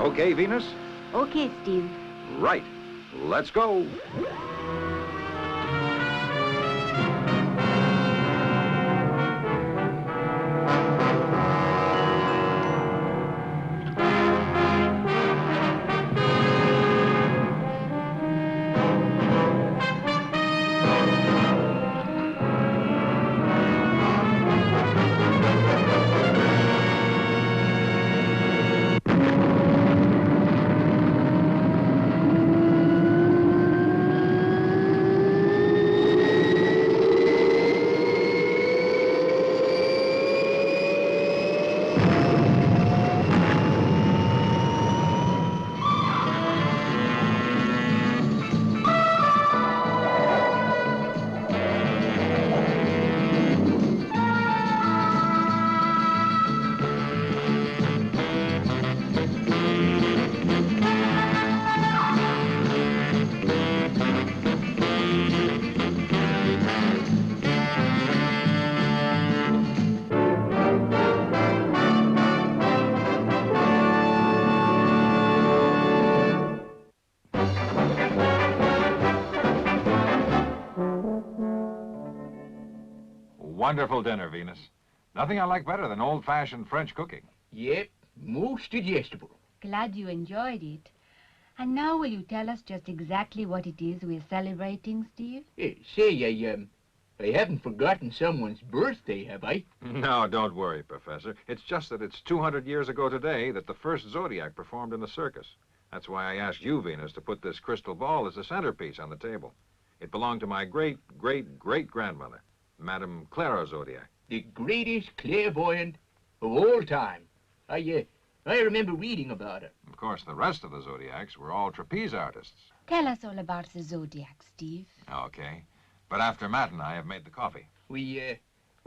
Okay, Venus? Okay, Steve. Right. Let's go. Wonderful dinner, Venus. Nothing I like better than old-fashioned French cooking. Yep, most digestible. Glad you enjoyed it. And now will you tell us just exactly what it is we're celebrating, Steve? Say, I haven't forgotten someone's birthday, have I? No, don't worry, Professor. It's just that it's 200 years ago today that the first Zodiac performed in the circus. That's why I asked you, Venus, to put this crystal ball as the centerpiece on the table. It belonged to my great-great-great-grandmother, Madame Clara Zodiac. The greatest clairvoyant of all time. I remember reading about her. Of course, the rest of the Zodiacs were all trapeze artists. Tell us all about the Zodiac, Steve. Okay. But after Matt and I have made the coffee. We're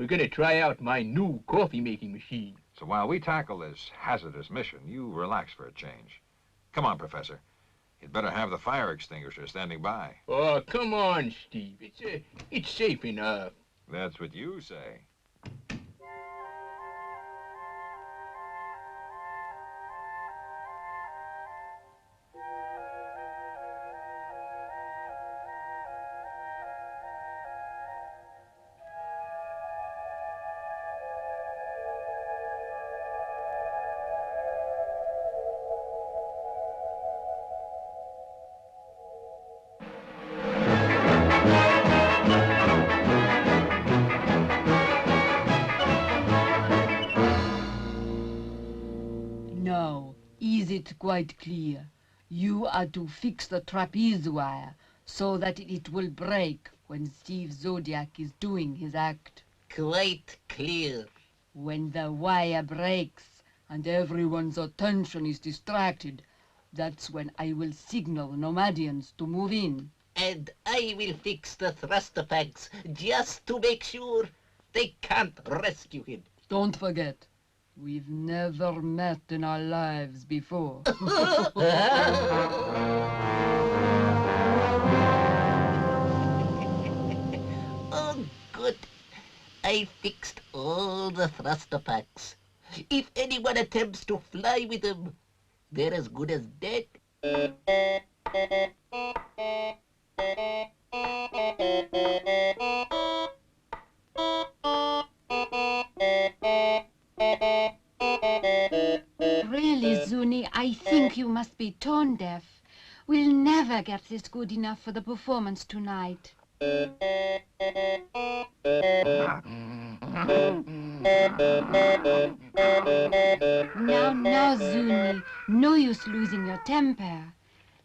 gonna try out my new coffee-making machine. So while we tackle this hazardous mission, you relax for a change. Come on, Professor. You'd better have the fire extinguisher standing by. Oh, come on, Steve. It's safe enough. That's what you say. Now, is it quite clear? You are to fix the trapeze wire so that it will break when Steve Zodiac is doing his act. Quite clear. When the wire breaks and everyone's attention is distracted, that's when I will signal Nomadians to move in. And I will fix the thruster packs just to make sure they can't rescue him. Don't forget, we've never met in our lives before. Oh, good. I fixed all the thruster packs. If anyone attempts to fly with them, they're as good as dead. Really, Zuni, I think you must be tone deaf. We'll never get this good enough for the performance tonight. Now, Zuni, no use losing your temper.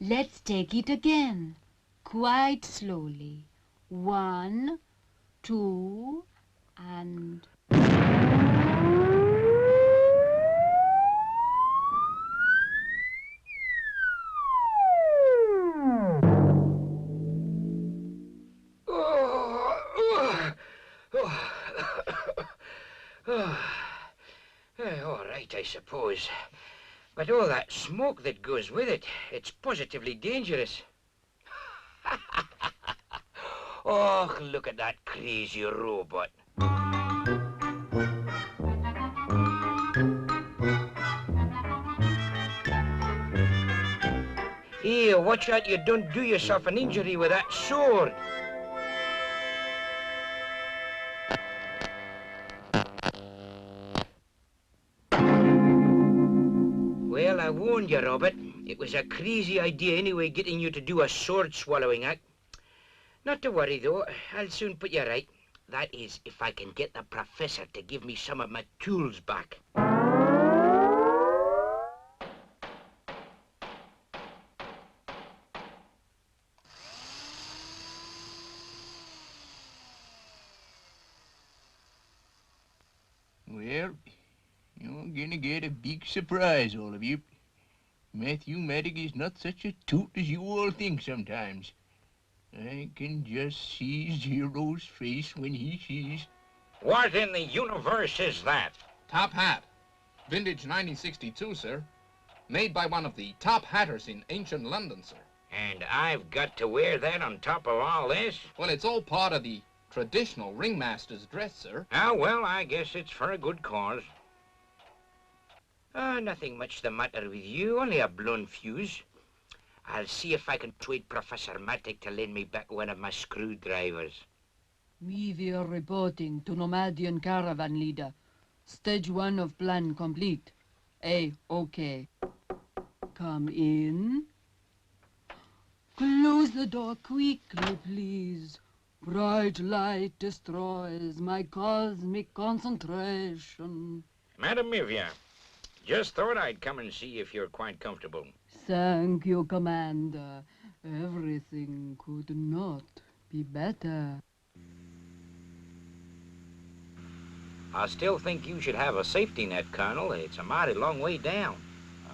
Let's take it again. Quite slowly. 1, 2, and... All right, I suppose. But all that smoke that goes with it, it's positively dangerous. Oh, look at that crazy robot. Here, watch out you don't do yourself an injury with that sword. Well, I warned you, Robert. It was a crazy idea anyway, getting you to do a sword-swallowing act. Not to worry, though. I'll soon put you right. That is, if I can get the professor to give me some of my tools back. Well, you're gonna get a big surprise, all of you. Matthew Maddox is not such a toot as you all think sometimes. I can just see Zero's face when he sees... What in the universe is that? Top hat. Vintage 1962, sir. Made by one of the top hatters in ancient London, sir. And I've got to wear that on top of all this? Well, it's all part of the traditional ringmaster's dress, sir. Ah, well, I guess it's for a good cause. Nothing much the matter with you, only a blown fuse. I'll see if I can persuade Professor Matic to lend me back one of my screwdrivers. We're reporting to Nomadian Caravan Leader. Stage 1 of plan complete. A-OK. Come in. Close the door quickly, please. Bright light destroys my cosmic concentration. Madam Mivia, just thought I'd come and see if you're quite comfortable. Thank you, Commander. Everything could not be better. I still think you should have a safety net, Colonel. It's a mighty long way down.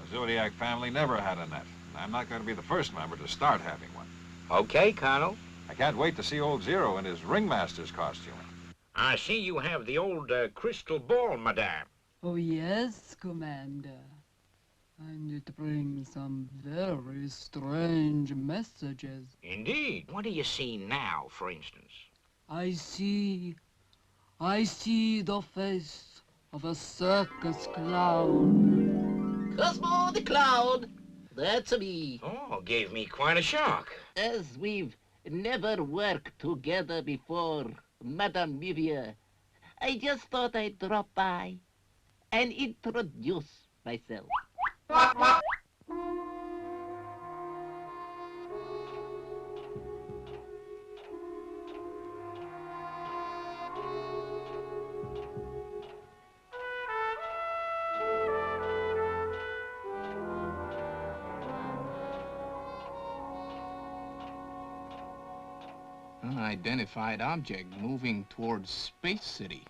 The Zodiac family never had a net. And I'm not going to be the first member to start having one. Okay, Colonel. I can't wait to see old Zero in his ringmaster's costume. I see you have the old crystal ball, madame. Oh, yes, Commander. And it brings some very strange messages. Indeed. What do you see now, for instance? I see the face of a circus clown. Cosmo the Clown. That's me. Oh, gave me quite a shock. As we've never worked together before, Madame Mivia, I just thought I'd drop by and introduce myself. Unidentified object moving towards Space City.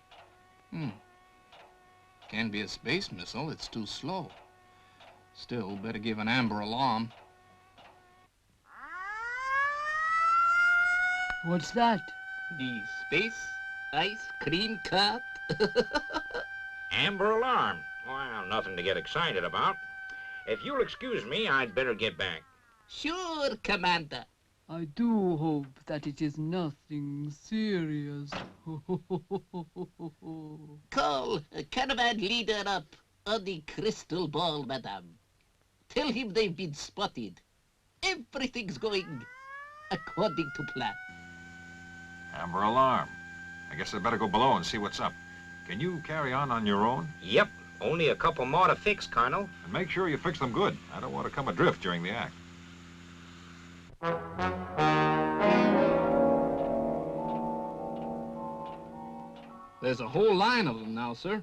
Can't be a space missile, it's too slow. Still, better give an amber alarm. What's that? The space ice cream cart. Amber alarm. Well, nothing to get excited about. If you'll excuse me, I'd better get back. Sure, Commander. I do hope that it is nothing serious. Call caravan leader up on the crystal ball, madame. Tell him they've been spotted. Everything's going according to plan. Amber alarm. I guess I'd better go below and see what's up. Can you carry on your own? Yep, only a couple more to fix, Colonel. And make sure you fix them good. I don't want to come adrift during the act. There's a whole line of them now, sir.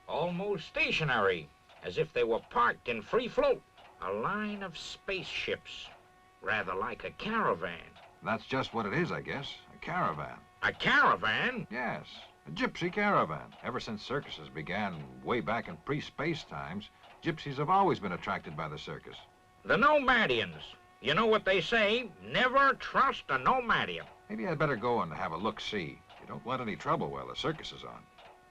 Almost stationary, as if they were parked in free float. A line of spaceships, rather like a caravan. That's just what it is, I guess. A caravan. A caravan? Yes, a gypsy caravan. Ever since circuses began way back in pre-space times, gypsies have always been attracted by the circus. The Nomadians. You know what they say, never trust a Nomadian. Maybe I'd better go and have a look-see. You don't want any trouble while the circus is on.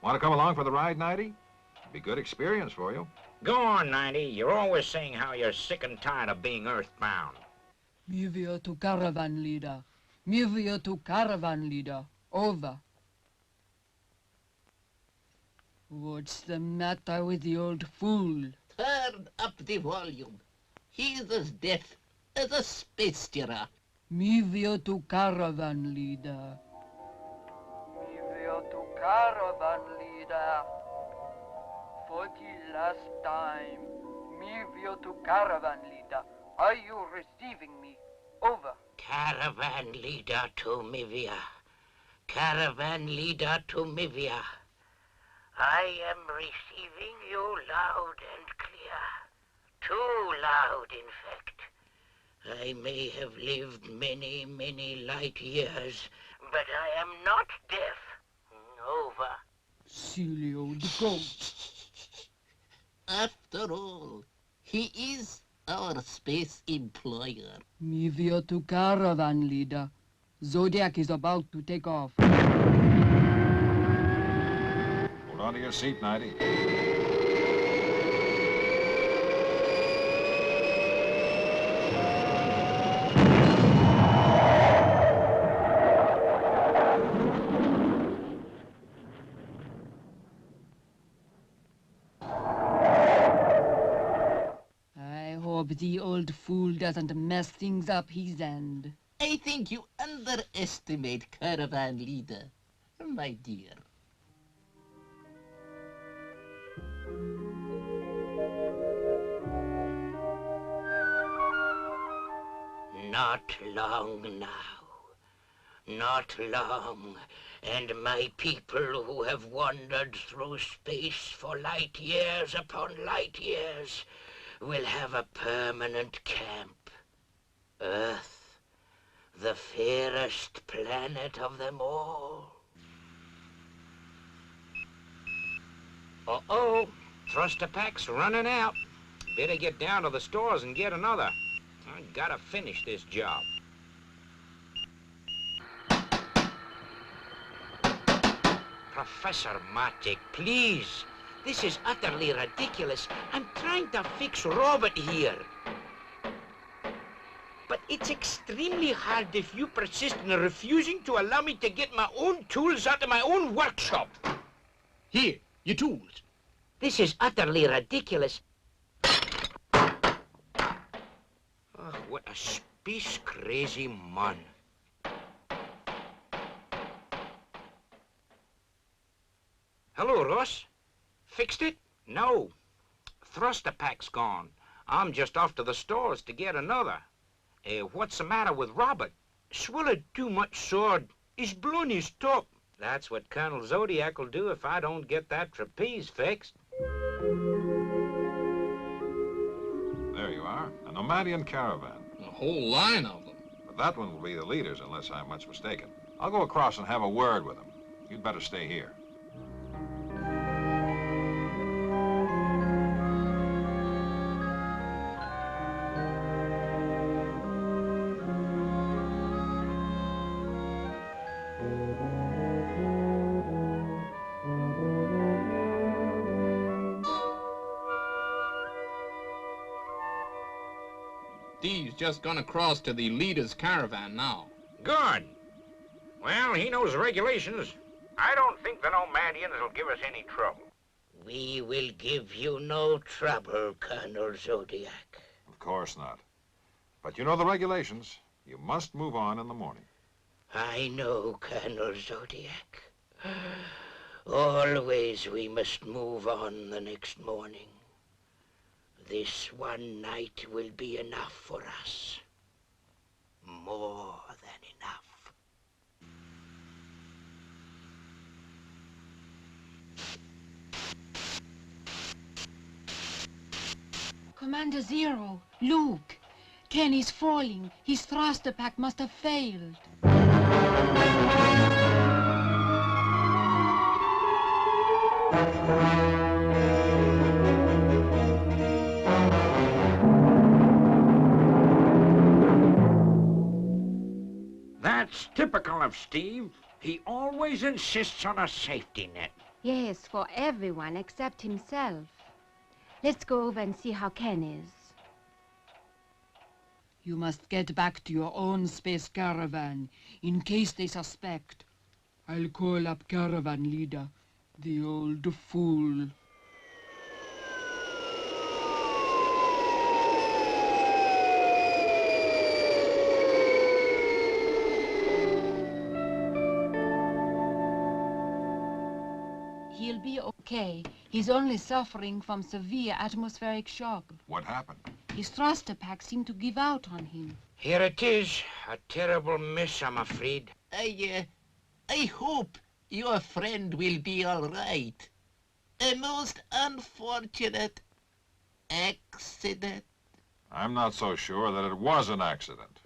Want to come along for the ride, Nighty? It'd be good experience for you. Go on, 90. You're always saying how you're sick and tired of being earthbound. Mivia to caravan leader. Mivia to caravan leader. Over. What's the matter with the old fool? Turn up the volume. He's as deaf as a space giraffe. Mivia to caravan leader. Mivia to caravan leader. For the last time. Mivia to caravan leader. Are you receiving me? Over. Caravan leader to Mivia. Caravan leader to Mivia. I am receiving you loud and clear. Too loud, in fact. I may have lived many, many light years, but I am not deaf. Over. Silly old goat. After all, he is our space employer. Mivia to caravan leader. Zodiac is about to take off. Hold on to your seat, Nighty. I hope the old fool doesn't mess things up his end. I think you underestimate Caravan Leader, my dear. Not long now. Not long, and my people who have wandered through space for light years upon light years will have a permanent camp. Earth, the fairest planet of them all. Uh-oh, thruster pack's running out. Better get down to the stores and get another. I gotta finish this job. Professor Matic, please. This is utterly ridiculous. I'm trying to fix Robert here. But it's extremely hard if you persist in refusing to allow me to get my own tools out of my own workshop. Here, your tools. This is utterly ridiculous. Oh, what a space-crazy man. Hello, Ross. Fixed it? No. Thruster pack's gone. I'm just off to the stores to get another. What's the matter with Robert? Swallowed too much sword. He's blown his top. That's what Colonel Zodiac will do if I don't get that trapeze fixed. There you are, a Nomadian caravan. A whole line of them. But that one will be the leaders, unless I'm much mistaken. I'll go across and have a word with them. You'd better stay here. Steve's just gonna cross to the leader's caravan now. Good. Well, he knows the regulations. I don't think the Nomadians will give us any trouble. We will give you no trouble, Colonel Zodiac. Of course not. But you know the regulations. You must move on in the morning. I know, Colonel Zodiac. Always we must move on the next morning. This one night will be enough for us. More than enough. Commander Zero, Luke. Ken is falling. His thruster pack must have failed. That's typical of Steve. He always insists on a safety net. Yes, for everyone except himself. Let's go over and see how Ken is. You must get back to your own space caravan, in case they suspect. I'll call up caravan leader, the old fool. He'll be okay. He's only suffering from severe atmospheric shock. What happened? His thruster pack seemed to give out on him. Here it is. A terrible mess, I'm afraid. I hope your friend will be all right. A most unfortunate accident. I'm not so sure that it was an accident.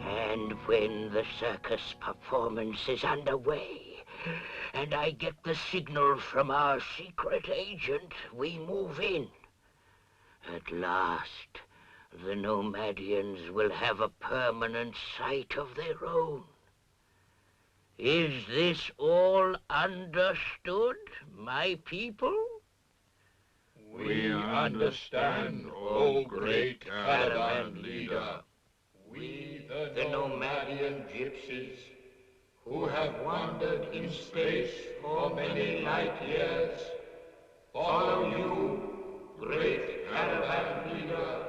And when the circus performance is underway, and I get the signal from our secret agent, we move in. At last, the Nomadians will have a permanent site of their own. Is this all understood, my people? We understand, O great caravan leader. We, the nomadian gypsies, who have wandered in space for many light years, follow you, great caravan leader,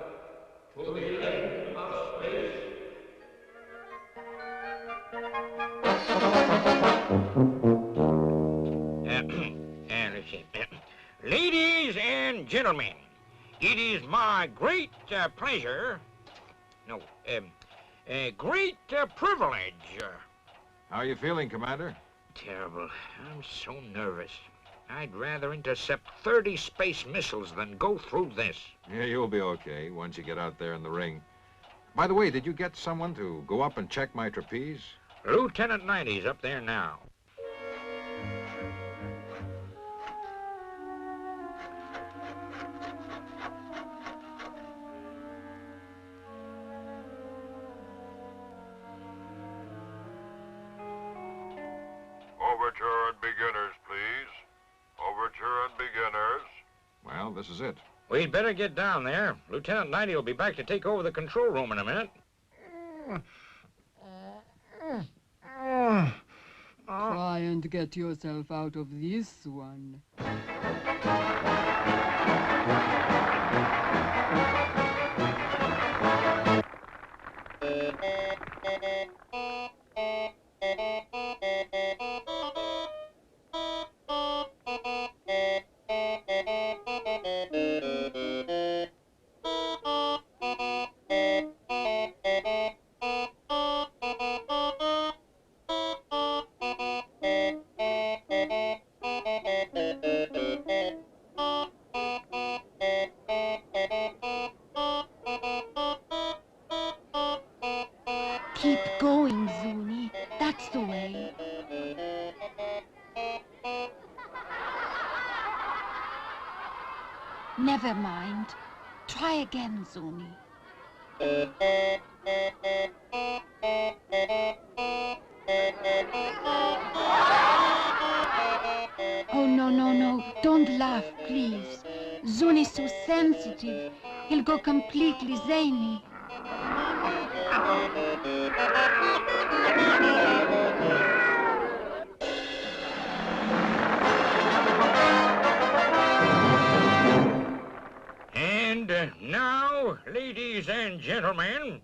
to the end of space. Let's see. Ladies and gentlemen, it is my great pleasure, great privilege. How are you feeling, Commander? Terrible. I'm so nervous. I'd rather intercept 30 space missiles than go through this. Yeah, you'll be okay once you get out there in the ring. By the way, did you get someone to go up and check my trapeze? Lieutenant 90's up there now. Overture and beginners, please. Overture and beginners. Well, this is it. We'd better get down there. Lieutenant 90 will be back to take over the control room in a minute. Try and get yourself out of this one. Keep going, Zuni. That's the way. Never mind. Try again, Zuni. Oh, no. Don't laugh, please. Zuni's so sensitive. He'll go completely zany. And now, ladies and gentlemen,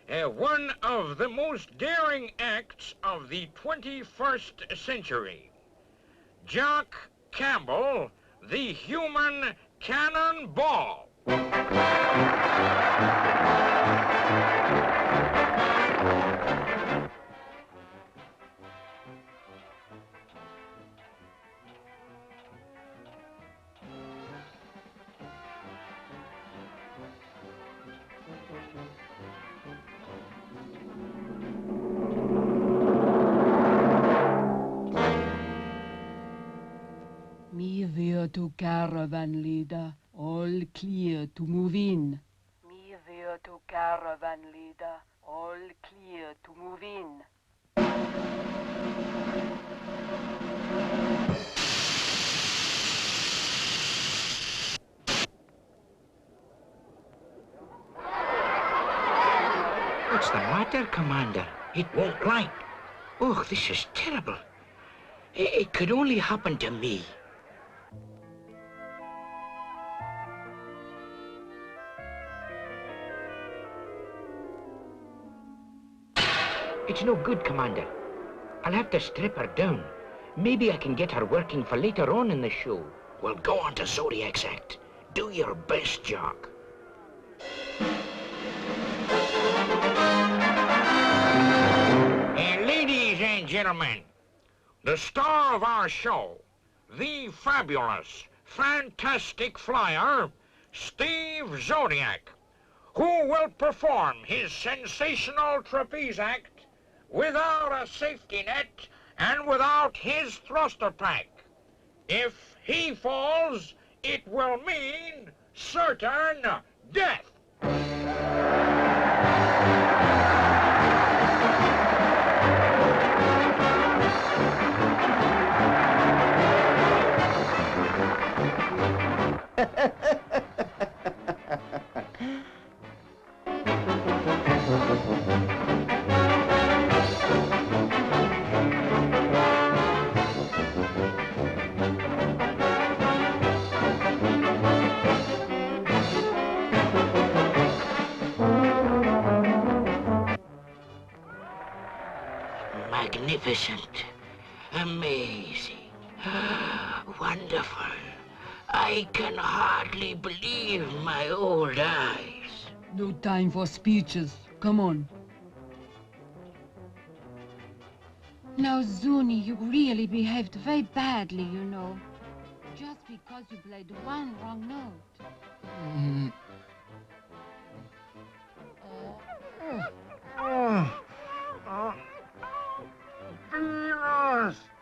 one of the most daring acts of the 21st century. Jock Campbell, the human cannonball. Me there to caravan leader. All clear to move in. Me there to caravan leader. All clear to move in. What's the matter, Commander? It won't light. Oh, this is terrible. It could only happen to me. It's no good, Commander. I'll have to strip her down. Maybe I can get her working for later on in the show. Well, go on to Zodiac's act. Do your best, Jock. Ladies and gentlemen, the star of our show, the fabulous, fantastic flyer, Steve Zodiac, who will perform his sensational trapeze act without a safety net and without his thruster pack. If he falls, it will mean certain death. Magnificent, amazing, wonderful. I can hardly believe my old eyes. No time for speeches. Come on. Now, Zuni, you really behaved very badly, you know. Just because you played one wrong note.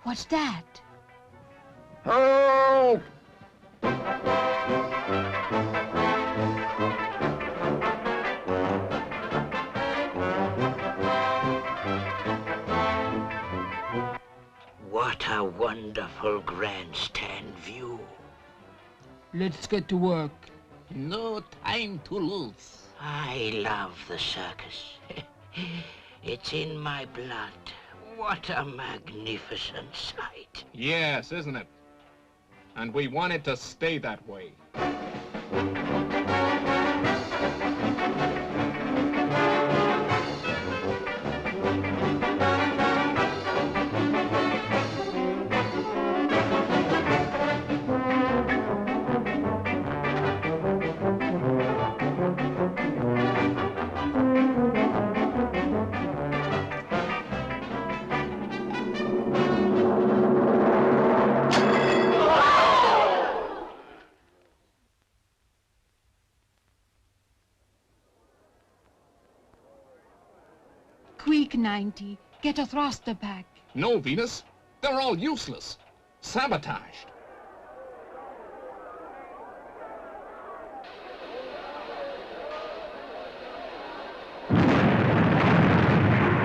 What's that? Help! What a wonderful grandstand view. Let's get to work. No time to lose. I love the circus. It's in my blood. What a magnificent sight. Yes, isn't it? And we want it to stay that way. Quick, 90. Get a thruster pack. No, Venus. They're all useless. Sabotaged.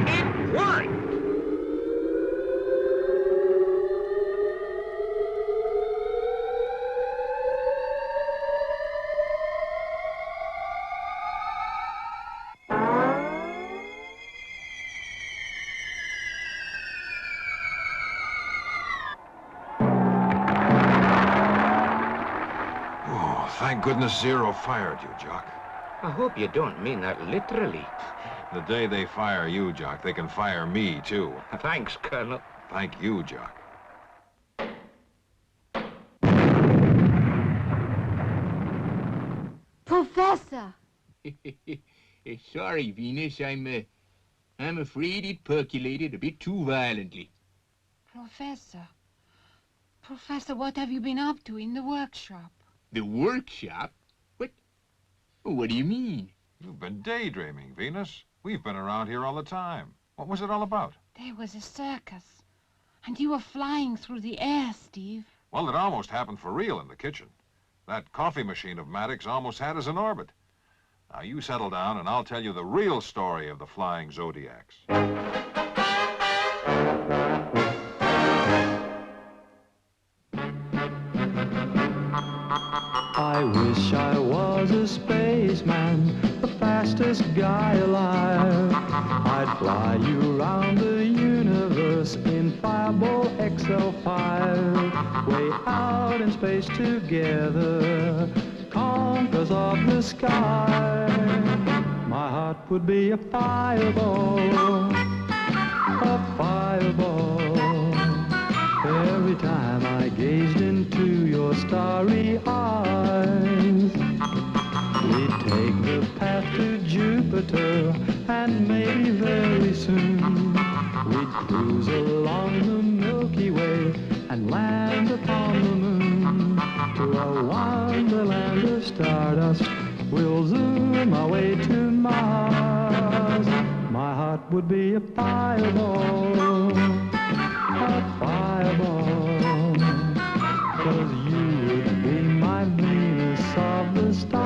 It worked! Thank goodness Zero fired you, Jock. I hope you don't mean that literally. The day they fire you, Jock, they can fire me, too. Thanks, Colonel. Thank you, Jock. Professor! Sorry, Venus. I'm afraid it percolated a bit too violently. Professor. Professor, what have you been up to in the workshop? The workshop? What do you mean? You've been daydreaming, Venus. We've been around here all the time. What was it all about? There was a circus. And you were flying through the air, Steve. Well, it almost happened for real in the kitchen. That coffee machine of Maddox almost had us in orbit. Now, you settle down, and I'll tell you the real story of the flying Zodiacs. I wish I was a spaceman, the fastest guy alive. I'd fly you around the universe in Fireball XL5. Way out in space together, conquerors of the sky. My heart would be a fireball, a fireball. Every time I gazed into your starry eyes. We'd take the path to Jupiter, and maybe very soon we'd cruise along the Milky Way and land upon the moon. To a wonderland of stardust, we'll zoom our way to Mars. My heart would be a fireball, a fireball, 'cause you would be my Venus of the stars.